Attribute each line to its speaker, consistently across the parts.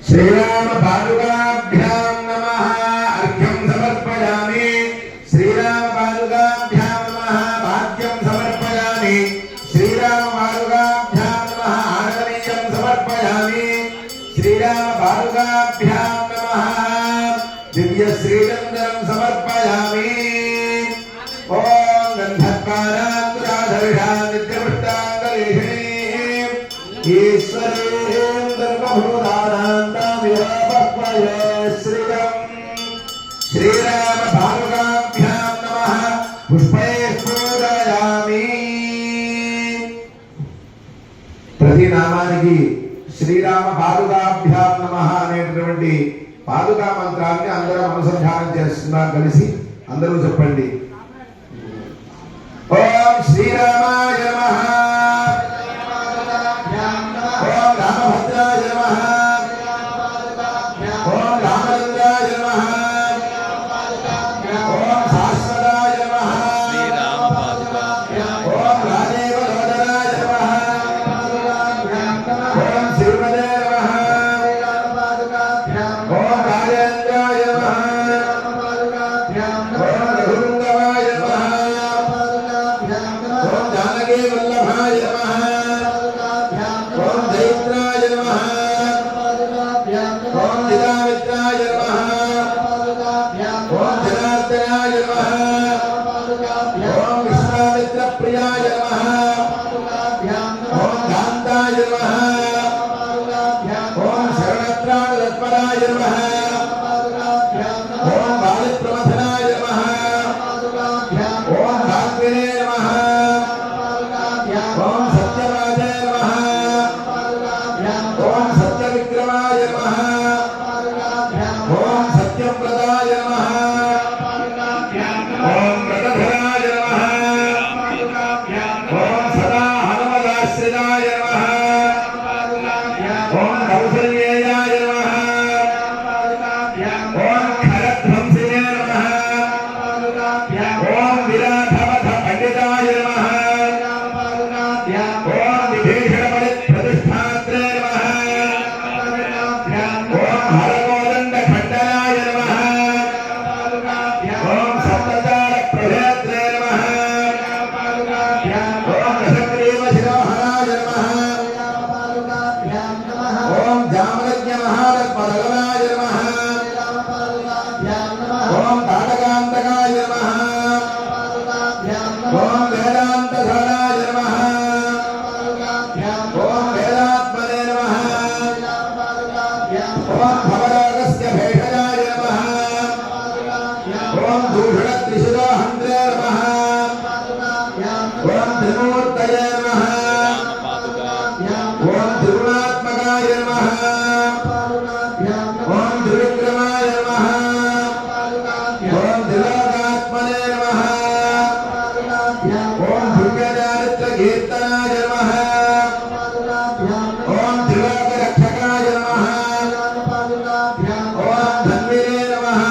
Speaker 1: श्रीराम पादुकाभ्यां नमः अर्घ्यं समर्पयामि। श्रीराम पादुकाभ्यां नमः वाद्यं समर्पयामि। श्रीराम पादुकाभ्यां नमः आगमनीयं समर्पयामि। श्रीराम पादुकाभ्यां नमः दिव्य श्रीचन्द्रं समर्पयामि। ॐ गन्धर्वारान्तराधरिषा नित्यपुष्टाङ्गलेहिनी ईश्वरेन्द्रभूतानान्तामिवापक्वये श्रियम्। श्रीराम पादुकाभ्यां नमः पुष्पैः पूजयामि। ప్రతి నామానికి శ్రీరామ పాదుకాభ్యాం నమః అనేటటువంటి పాదుకా మంత్రాన్ని అందరం అనుసంధానం చేస్తున్నాం కలిసి అందరూ చెప్పండి. ఓం శ్రీరామాయ నమః, ఓం రామభద్రాయ నమః, ఓం రామచంద్రాయ నమః, ఓం శాశ్వతాయ నమః, ఓం రాజేవలోచనాయ నమః, ఓం శ్రీమదే నమః, ఓం రాజేంద్రాయ నమః, ఓం రఘునందనాయ నమః, ఓం జానకీ వల్లభాయ నమః, ఓం దైత్రాయ నమః, ఓం దిగామిత్రాయ నమః, ఓం జనార్దనాయ నమః, ఓం విశ్వామిత్ర ప్రియాయ నమః, ఓం కాంతాయ నమః, ఓం శరణత్రాణతత్పరాయ నమః, ఓం బాలిప్రమథనాయ నమః, ఓం భాగ్వినే నమః, ఓం సత్యరాజే నమః, ఓం సత్యవిక్రమాయ నమః, ఓం సత్యవ్రతాయ నమః, ఓం వ్రతధరాయ నమః, ఓం సదా హనుమదాశ్రితాయ నమః, ఓం కౌసల్యేయాయ నమః, ఓం ఖరధ్వంసినే నమః, ఓం విరాధవధ పండితాయ నమః, ఓం విభీషణ ప్రతిష్ఠాత్రే నమః, ఓం హరకోదండ ఖండనాయ నమః, ఓం సప్తచార ప్రభేత్రే నమః, ఓం రసగ్రీవ శిరోహరాయ నమః, ఓం జామరజ్ఞ మహారత్మరగణాయ నమః, ఓం తాటకాంతకాయ నమః, ఓం వేదాంతధరాయ నమః, ఓం వేదాత్మనే నమః, ఓం భవరోగస్య భేషజాయ నమః, ఓం దూషణత్రిశిరోహంత్రే నమః, ఓం త్రిమూర్తయే నమః, ఓం త్రిగుణాత్మకాయ నమః, ఓం త్రివిక్రమాయ నమః, ఓం త్రిలోకాత్మనే నమః, ఓం దివ్యచారిత్ర కీర్తనాయ నమః, ఓం త్రిలోకరక్షకాయ నమః, ఓం ధన్వినే నమః,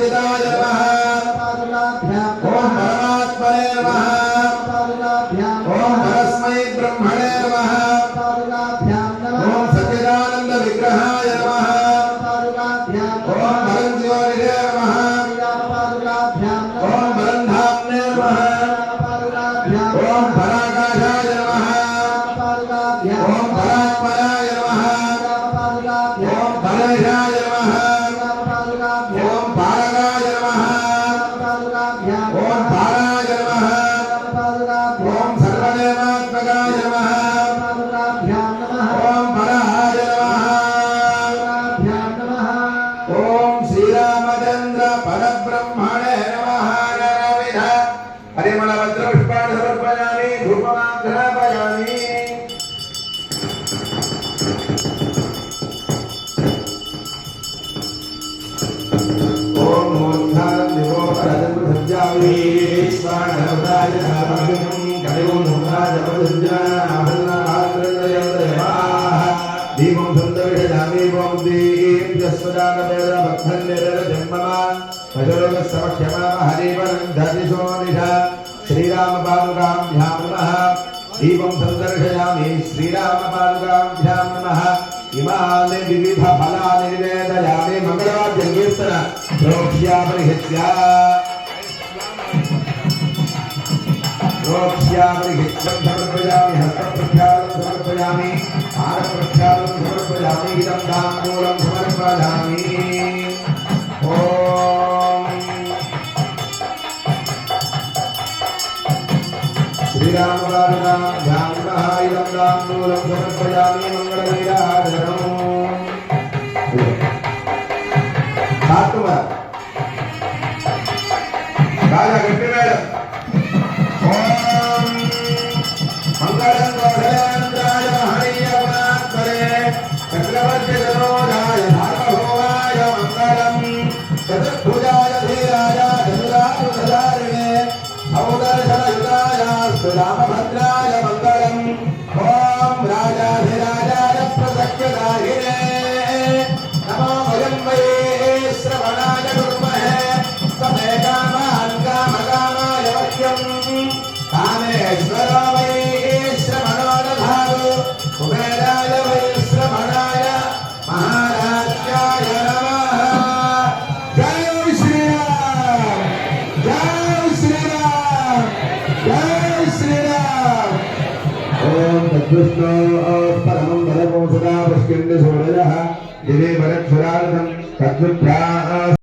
Speaker 1: संयुताय नमः ओम परमात्मने नमः ओम परस्मै ब्रह्मणे नमः ओम सच्चिदानंद विग्रहाय नमः ओम परंज्योतिषे नमः ओम परंधाम्ने नमः ओम पराकाशाय नमः ओम परात्मनाय नमः ओम परेशाय नमः ओम पारगाय नमः ओम पाराय नमः ओम सर्वदेवात्मकाय नमः ओम पराय नमः ओम श्रीरामचंद्र परब्रह्मणे नमः नरविध परिमलपत्र पुष्पाणि समर्पयामि धूपमाघ्रापयामि ओम मोक्षानं दिवोपरजं प्रसज्जामि स्वानवदाय नामं कलियुं मुखाय प्रसज्जानाभन्नाभाद्रयन्द्रयमाः दीपं सुन्दरविषयामि ओम दीप जस्वदानवेदभक्तन्निरजन्ममा भजरोगस्तमक्षमा हरिवरन्धतिशोनिषा श्रीरामपादुकाभ्यां नमः दीपं सन्दर्शयामि श्रीरामपादुकाभ्यां नमः इमानि विविध फलानि निवेदयामि मंगलवाद्यं कीर्तन रोक्ष्यापरिहित्य समर्पयामि हस्तप्रक्षालं समर्पयामि हारप्रक्षालं समर्पयामि इदं ताम्बूलं समर्पयामि ओम श्रीरामपादुकाभ्यां नमः इदं ताम्बूलं समर्पयामि मंगलवीराजनम् राजा गट्टी मेडम ओम मंगलम गोधरेन्द्राय हरिय गुणात्मने चक्रवर्ती जनोजाय भार्गभोगाय मंगलम चतुर्भुजाय धीराय चतुरायुधारिणे सौदर्शनयुताय सुरामभद्राय मंगलम ओम राजाधिराजाय प्रसख्यदाहिने नमो वयं वै श्रवणाय कुर्महे समे कामान् कामकामाय वह्यं कामेश्वरो वै श्रवणो दधातु कुबेराय वै श्रवणाय महाराज्याय नमः जय श्रीराम जय श्रीराम जय श्रीराम ओम तद्विष्णु परमं बलमो सदा पुष्किन्द सूरजः दिवे वरक्षुरार्थं तद्विप्रा